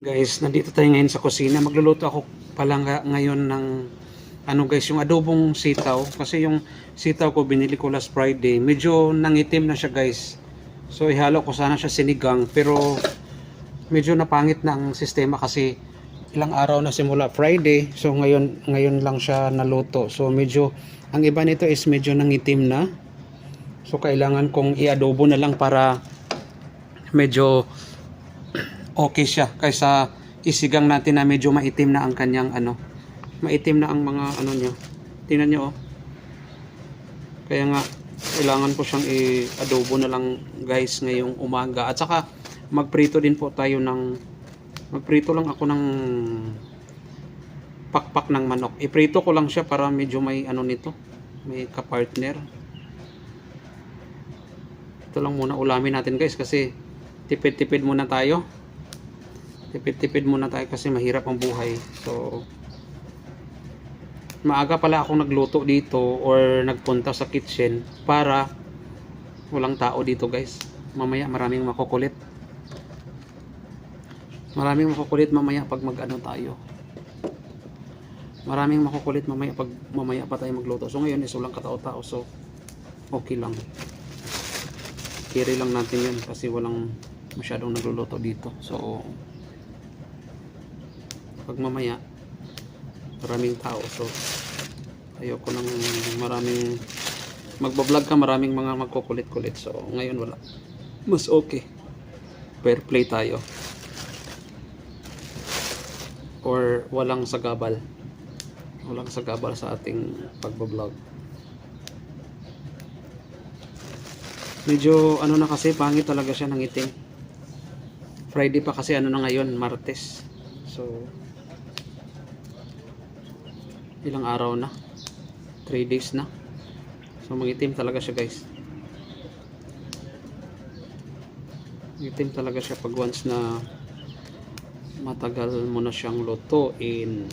Guys, nandito tayo ngayon sa kusina. Magluluto ako pala ngayon ng ano guys, yung adobong sitaw. Kasi yung sitaw ko binili ko last Friday. Medyo nangitim na siya guys. So ihalo ko sana siya sinigang. Pero medyo napangit na ang sistema kasi ilang araw na simula Friday. So ngayon lang siya naluto. So medyo, ang iba nito is medyo nangitim na. So kailangan kong i-adobo na lang para medyo okay siya kaysa isigang natin na medyo maitim na ang kanyang maitim na ang mga niya. Tingnan niyo oh. Kaya nga kailangan ko siyang i-adobo na lang guys ngayong umaga. At saka magprito din po tayo magprito lang ako ng pakpak ng manok. Iprito ko lang siya para medyo may nito, may kapartner. Ito lang muna ulamin natin guys kasi tipid-tipid muna tayo. Tipid-tipid muna tayo kasi mahirap ang buhay. So maaga pala akong nagluto dito or nagpunta sa kitchen para walang tao dito guys. Mamaya maraming makukulit. Maraming makukulit mamaya pag tayo. Maraming makukulit mamaya pa tayo magluto. So ngayon is walang katao-tao. So okay lang. Carry lang natin yun kasi walang masyadong nagluluto dito. So pag mamaya maraming tao, so ayoko nang maraming magbablog ka, maraming mga magkukulit-kulit. So ngayon wala, mas okay, fair play tayo or walang sagabal sa ating pagbablog. Medyo na kasi pangit talaga siya ng itim. Friday pa kasi na ngayon, Martes. So ilang araw na, 3 days na. So mangitim talaga siya guys. Mangitim talaga siya pag once na matagal mo na siyang lutuin.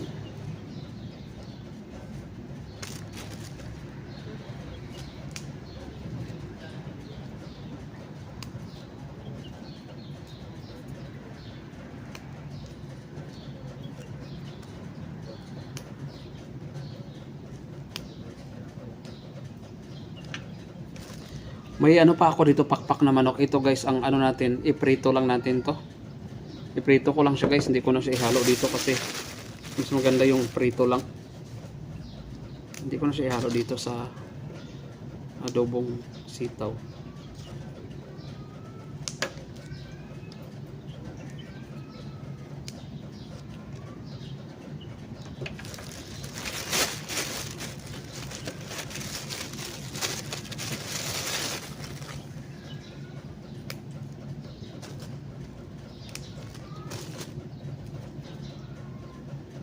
May pa ako dito, pakpak na manok. Ito guys, ang natin, iprito lang natin to. Iprito ko lang siya guys, hindi ko na siya ihalo dito kasi mas maganda yung prito lang. Hindi ko na siya ihalo dito sa adobong sitaw.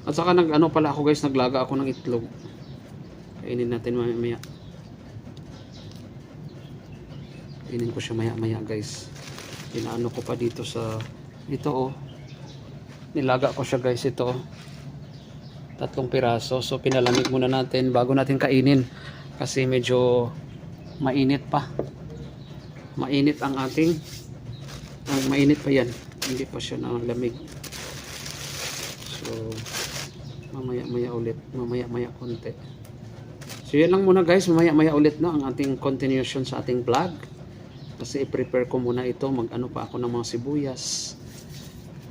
At saka pala ako guys, naglaga ako ng itlog. Kainin natin maya. Kainin ko siya maya guys. Inaano ko pa dito oh. Nilaga ko siya guys, ito 3 piraso. So pinalamig muna natin bago natin kainin kasi medyo mainit pa. Mainit ang mainit pa yan. Hindi pa siya nalamig. So mamaya ulit, mamaya konti. So yan lang muna guys, mamaya ulit ang ating continuation sa ating vlog. Kasi i-prepare ko muna ito, pa ako ng mga sibuyas,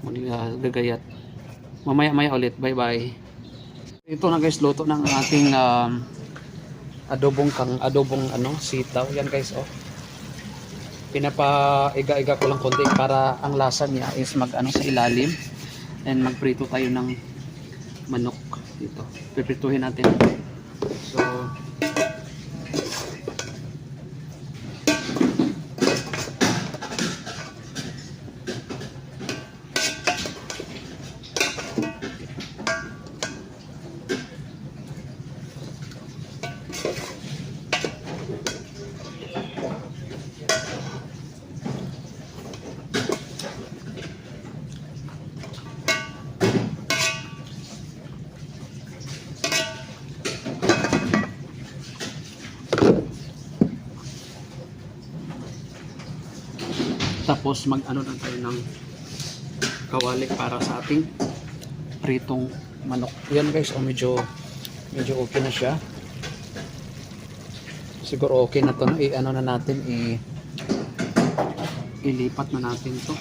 maggagayat. Mamaya ulit, bye bye. Ito na guys, luto ng ating adobong sitaw. Yan guys oh. Pinapaiga-iga ko lang konti para ang lasa niya is sa ilalim. And magprito tayo ng manok dito. Piprituhin natin. So tapos mag lang tayo ng kawali para sa ating pritong manok. Yan guys, medyo okay na siya. Siguro okay na to, no? Ano na natin, ilipat na natin to.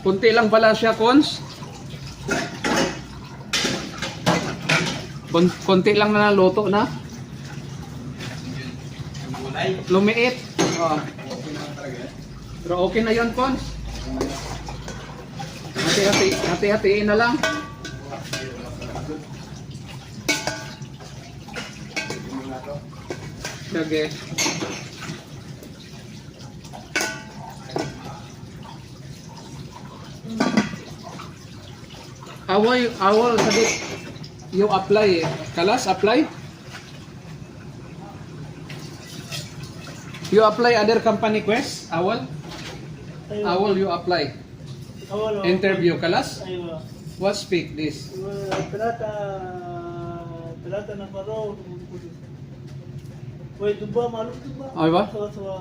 Kunti lang pala siya, Cons. Konti lang na naluto na. Lumiit. Oh. Pero okay na yon, Cons. Hati-hatiin na lang. Sige. Awal tadi you apply Kalas apply. You apply other company quest awal you apply interview Kalas. What speak this? ثلاثة نفرات ويدبا معلوم دبا أيوة. سوا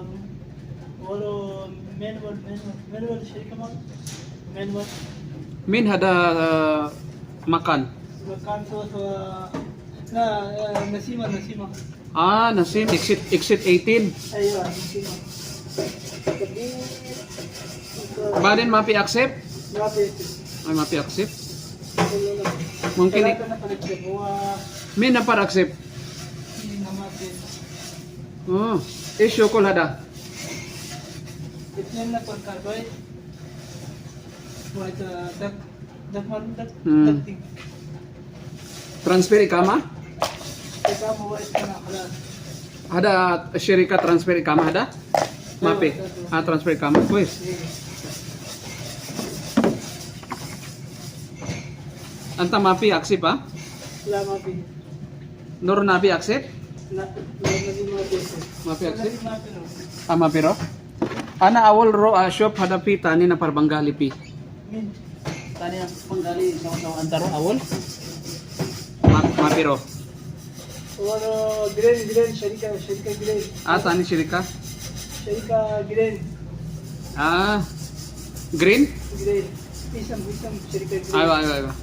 ولو manual شركة manual Min hada makan. مكان سوا لا نسيمة Nasim exit 18. أيوة نسيمة Badin mapi accept? ما في Ay mapi accept. Mungkin ثلاثة نفرات هو min na para accept. ما في Oh, issue ko hada. اثنين نفر كارباي وهذا دك معلوم دك دك Transfer ikama? إذا هو إسمه خلاص Ada syarikat transfer ikama ada? Mapi. Transfer ikama kuis. Anta mapi accept ah? لا ما في Nur nabi accept? لا ما في Mapi accept? ما في Mapi ro? Ana awal ro shop hadapi tani na parbanggali pi. مين ثاني penggali sama-sama antara awal Mapi ro. और ग्रेन शरीका grain Tani syarikat. शरीका grain Green? Grain इसम शरीका grain Aywa.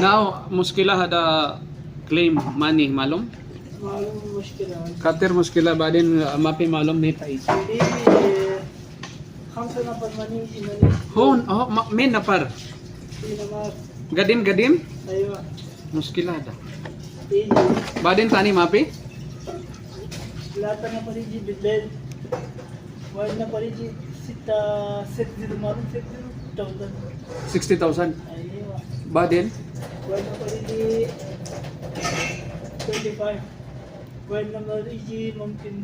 Now, muskila hada claim money malum. मालूम मुश्किल है Kater muskila badin mapi malum ni pai. ये 5 number money Hon, min napar. 3 number Gadim. अयवा Muskila hada. ये Badin tani mapi. लाता ना पड़ी जी बिल्लेल वाइड ना पड़ी जी सिता 60 मालूम 60,000 60,000. अयवा Badin. वाइड ना पड़ी जी 25 वाइड नंबर जी मुमकिन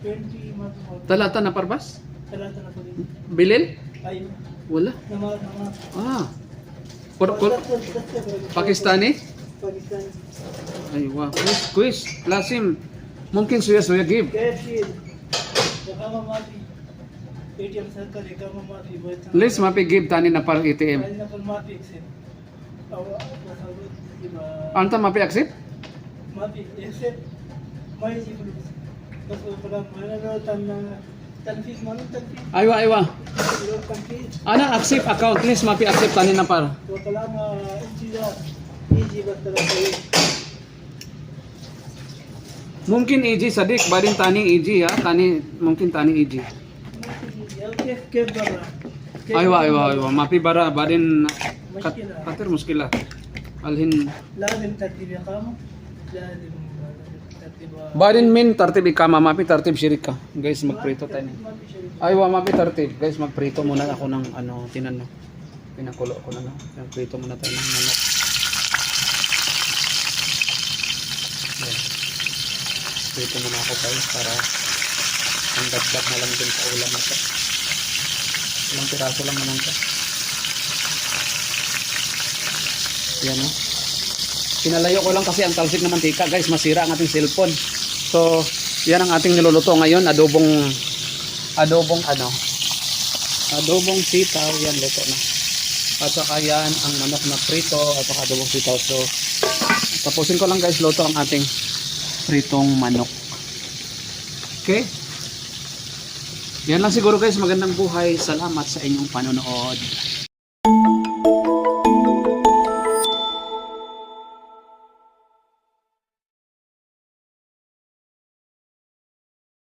20 मालूम Talata na parbas? ثلاثة نفر Bilil? أيوة Wala. نماز Pakistani? Pakistan Aywa. Quiz. Lasim. Mungkin suya give. كيف شيء إقامة ما في ATM سرقة إقامة ما في بيتنا List mapi give tani na par ATM. Wide number ما في إكسل أو Anta mapi accept? ما في إكسل ما يجي فلوس بس वो بلا مانا لو تنفيذ ما له تنفيذ Aywa. لو تنفيذ Ana accept account list mapi accept tani na par. وكلام انتظار يجي بس تلاتة Mungkin EG sadik badin tani EG ya. Mungkin tani EG. كيف برا Aywa. Mapi bara badin مشكلة kater muskila. Alhin لازم ترتيب إقامة لازم ترتيب badin min tartib ikama mapi tartib syirika. Guys magprito tayo. ما في شيء Aywa mapi tartib. Guys magprito muna ako ng tinano. Pinakulo ko na no. Magprito muna tayo ng manok. Ayan. Prito muna ako guys para ang dagdag na lang din sa ulam na to. Ilang piraso lang naman to. Yan o. Pinalayo ko lang kasi ang talsik na mantika guys, masira ang ating cellphone. So, yan ang ating niluluto ngayon, adobong adobong sitaw, yan luto na. At saka yan ang manok na prito at saka adobong sitaw. So tapusin ko lang guys, luto ang ating pritong manok. Okay? Yan lang siguro guys, magandang buhay. Salamat sa inyong panonood.